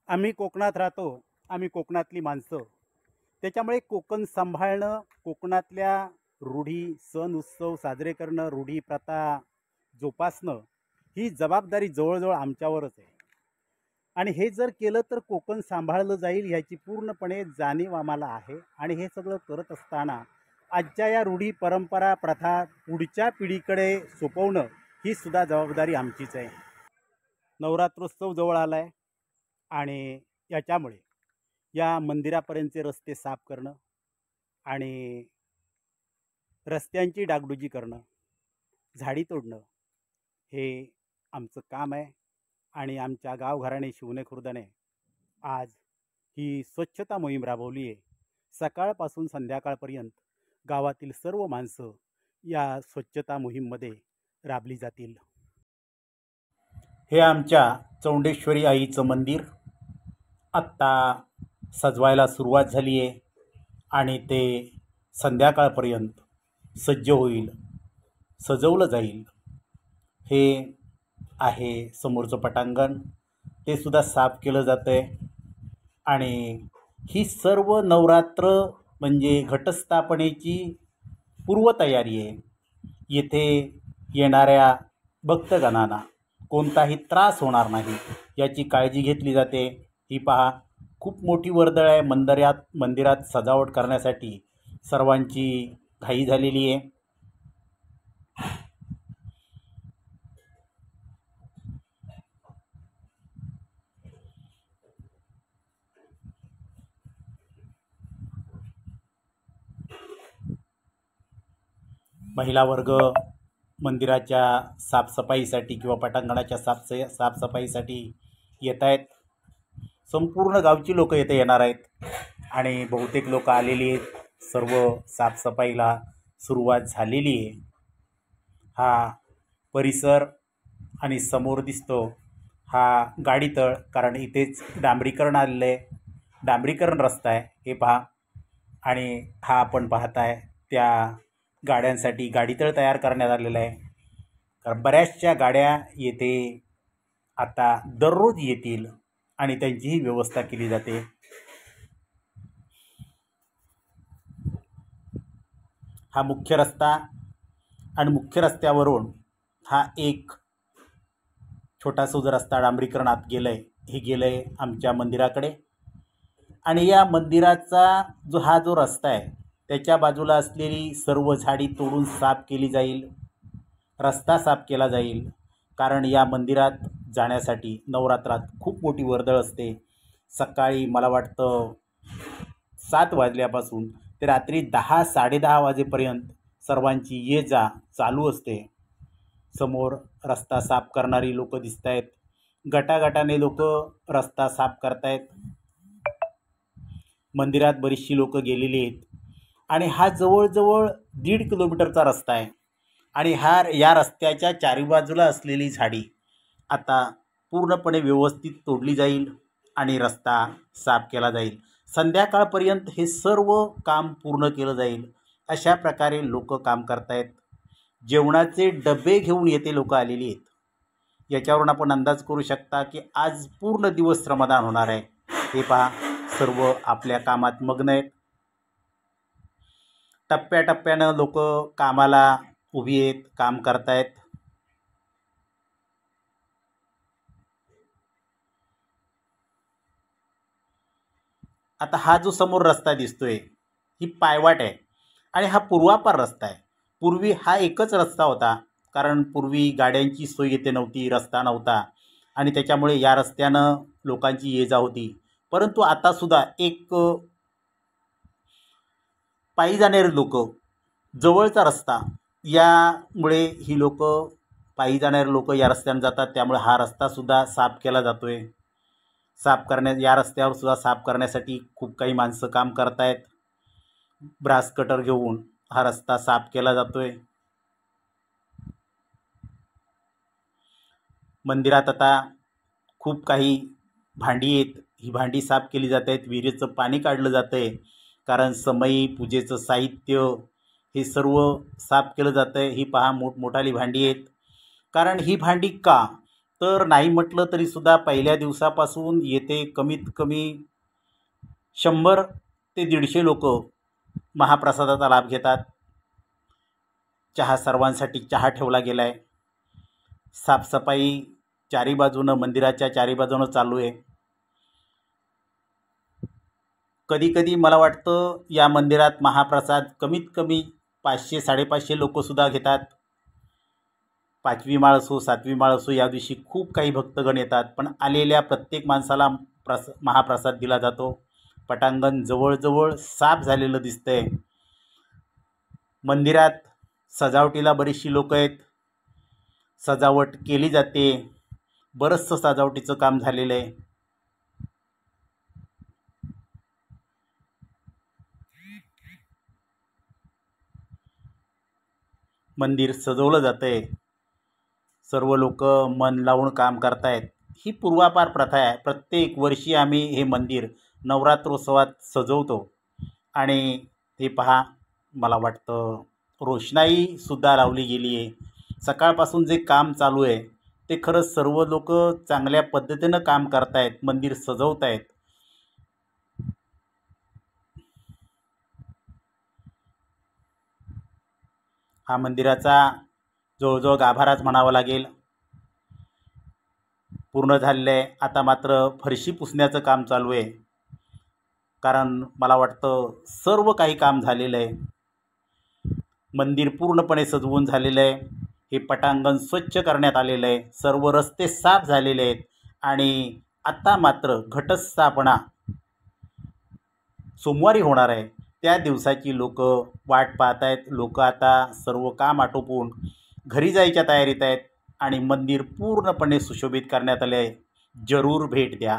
आम्ही कोकणात राहतो. आम्ही कोकणातली माणसं. त्याच्यामुळे कोकण सांभाळणं, कोकणातल्या रूढी, सण उत्सव साजरे करणं, रूढी प्रथा जोपासणं ही जबाबदारी जवळजवळ आमच्यावरच आहे. आणि हे जर केलं तर कोकण सांभाळलं जाईल ह्याची पूर्णपणे जाणीव आम्हाला आहे. आणि हे सगळं करत असताना आजच्या या रूढी, परंपरा, प्रथा पुढच्या पिढीकडे सोपवणं ही सुद्धा जबाबदारी आमचीच आहे. नवरात्रोत्सव जवळ आला आहे आणि याच्यामुळे या मंदिरापर्यंतचे रस्ते साफ करणं आणि रस्त्यांची डागडुजी करणं, झाडी तोडणं हे आमचं काम आहे. आणि आमच्या गावघराणे शिवणे खुर्दने आज ही स्वच्छता मोहीम राबवली आहे. सकाळपासून संध्याकाळपर्यंत गावातील सर्व माणसं या स्वच्छता मोहीममध्ये राबली जातील. हे आमच्या चौंडेश्वरी आईचं मंदिर आत्ता सजवायला सुरुवात झाली आहे आणि ते संध्याकाळपर्यंत सज्ज होईल, सजवलं जाईल. हे आहे समोरचं पटांगण, ते सुद्धा साफ केलं जातं आहे. आणि ही सर्व नवरात्र म्हणजे घटस्थापनेची पूर्वतयारी आहे. येथे येणाऱ्या भक्तगणांना कोणताही त्रास होणार नाही याची काळजी घेतली जाते. ही पहा, खूप मोठी वर्दळ आहे. मंदिरात सजावट करण्यासाठी सर्वांची घाई झालेली आहे. महिला वर्ग मंदिराच्या साफसफाईसाठी किंवा पटांगणाच्या साफसफाईसाठी येत आहेत. संपूर्ण गावची लोक येथे येणार आहेत आणि बहुतेक लोक आलेली आहेत. सर्व साफसफाईला सुरुवात झालेली आहे. हा परिसर आणि समोर दिसतो हा गाडीतळ, कारण इथेच डांबरीकरण आलेलं आहे. डांबरीकरण रस्ता आहे हे पहा. आणि हा आपण पाहताय त्या गाड्यांसाठी गाडीतळ तयार करण्यात आलेलं आहे. कारण बऱ्याचशा गाड्या येथे आता दररोज येतील आणि त्यांचीही व्यवस्था केली जाते. हा मुख्य रस्ता आणि मुख्य रस्त्यावरून हा एक छोटासा जो रस्ता डांबरीकरणात गेलं हे गेलं आमच्या मंदिराकडे. आणि या मंदिराचा जो रस्ता आहे त्याच्या बाजूला असलेली सर्व झाडी तोडून साफ केली जाईल, रस्ता साफ केला जाईल. कारण या मंदिरात जाण्यासाठी नवरात्रात खूप मोठी वर्दळ असते. सकाळी मला वाटतं 7 वाजल्यापासून ते रात्री 10-10:30 वाजेपर्यंत सर्वांची ये जा चालू असते. समोर रस्ता साफ करणारी लोक दिसत आहेत. गटागटाने लोक रस्ता साफ करतायत. मंदिरात बरीचशी लोक गेलेली आहेत. आणि हा जवळजवळ 1.5 किलोमीटरचा रस्ता आहे. आणि या रस्त्याच्या चारी बाजूला असलेली झाडी आता पूर्णपणे व्यवस्थित तोडली जाईल आणि रस्ता साफ केला जाईल. संध्याकाळपर्यंत हे सर्व काम पूर्ण केलं जाईल. अशा प्रकारे लोक काम करतायत. जेवणाचे डबे घेऊन येथे लोक आलेली आहेत. याच्यावरून आपण अंदाज करू शकता की आज पूर्ण दिवस श्रमदान होणार आहे. हे पहा, सर्व आपल्या कामात मग्न आहेत. टप्प्याटप्प्यानं लोक कामाला उभी आहेत, काम करतायत. आता हा जो समोर रस्ता दिसतोय ही पायवाट आहे आणि हा पूर्वापार रस्ता आहे. पूर्वी हा एकच रस्ता होता, कारण पूर्वी गाड्यांची सोय येथे नव्हती, रस्ता नव्हता आणि त्याच्यामुळे या रस्त्यानं लोकांची ये जा होती. परंतु आतासुद्धा एक पायी जाणारे लोक, जवळचा रस्ता, यामुळे ही लोक पायी जाणारे लोक या रस्त्याने जातात. त्यामुळे हा रस्तासुद्धा साफ केला जातो आहे. या रस्त्यावर सुद्धा साफ करण्यासाठी खूप काही माणसं काम करत आहेत. ब्रास कटर घेऊन हा रस्ता साफ केला जातो आहे. मंदिरात आता खूप काही भांडी आहेत. ही भांडी साफ केली जात आहेत. विहिरीचं पाणी काढलं जातं आहे. कारण समई, पूजेचं साहित्य हे सर्व साफ केलं जातं आहे. ही पहा, मोठमोठाली भांडी आहेत. कारण ही भांडी का, तर नाही म्हटलं तरीसुद्धा पहिल्या दिवसापासून येथे कमीत कमी 100 ते 150 लोक महाप्रसादाचा लाभ घेतात. चहा सर्वांसाठी चहा ठेवला गेला आहे. साफसफाई चारी बाजूनं मंदिराच्या चारी बाजूनं चालू आहे. कधी कधी मला वाटतं या मंदिरात महाप्रसाद कमीत कमी 500-550 लोकसुद्धा घेतात. 5वी माळ असो 7वी माळ असो, या दिवशी खूप काही भक्तगण येतात. पण आलेल्या प्रत्येक माणसाला महाप्रसाद दिला जातो. पटांगण जवळजवळ साफ झालेलं दिसतंय. मंदिरात सजावटीला बरीचशी लोक आहेत. सजावट केली जाते. बरंचसं सजावटीचं काम झालेलं आहे. मंदिर सजवलं जातंय. सर्व लोक मन लावून काम करतायत. ही पूर्वापार प्रथा आहे. प्रत्येक वर्षी आम्ही हे मंदिर नवरात्रोत्सवात सजवतो. आणि हे पहा, मला वाटतं रोषणाईसुद्धा लावली गेली आहे. सकाळपासून जे काम चालू आहे ते खरंच सर्व लोक चांगल्या पद्धतीनं काम करतायत, मंदिर सजवतायत. हा मंदिराचा जवळजवळ गाभाराच म्हणावा लागेल पूर्ण झालेलं आहे. आता मात्र फरशी पुसण्याचं काम चालू आहे. कारण मला वाटतं सर्व काही काम झालेलं आहे. मंदिर पूर्णपणे सजवून झालेलं आहे. हे पटांगण स्वच्छ करण्यात आलेलं आहे. सर्व रस्ते साफ झालेले आहेत. आणि आता मात्र घटस्थापना सोमवारी होणार आहे. त्या दिवसाची लोक वाट पाहत आहेत. लोक आता सर्व काम आटोपून घरी जायच्या तयारीत आहेत. आणि मंदिर पूर्णपणे सुशोभित करण्यात आले आहे. जरूर भेट द्या.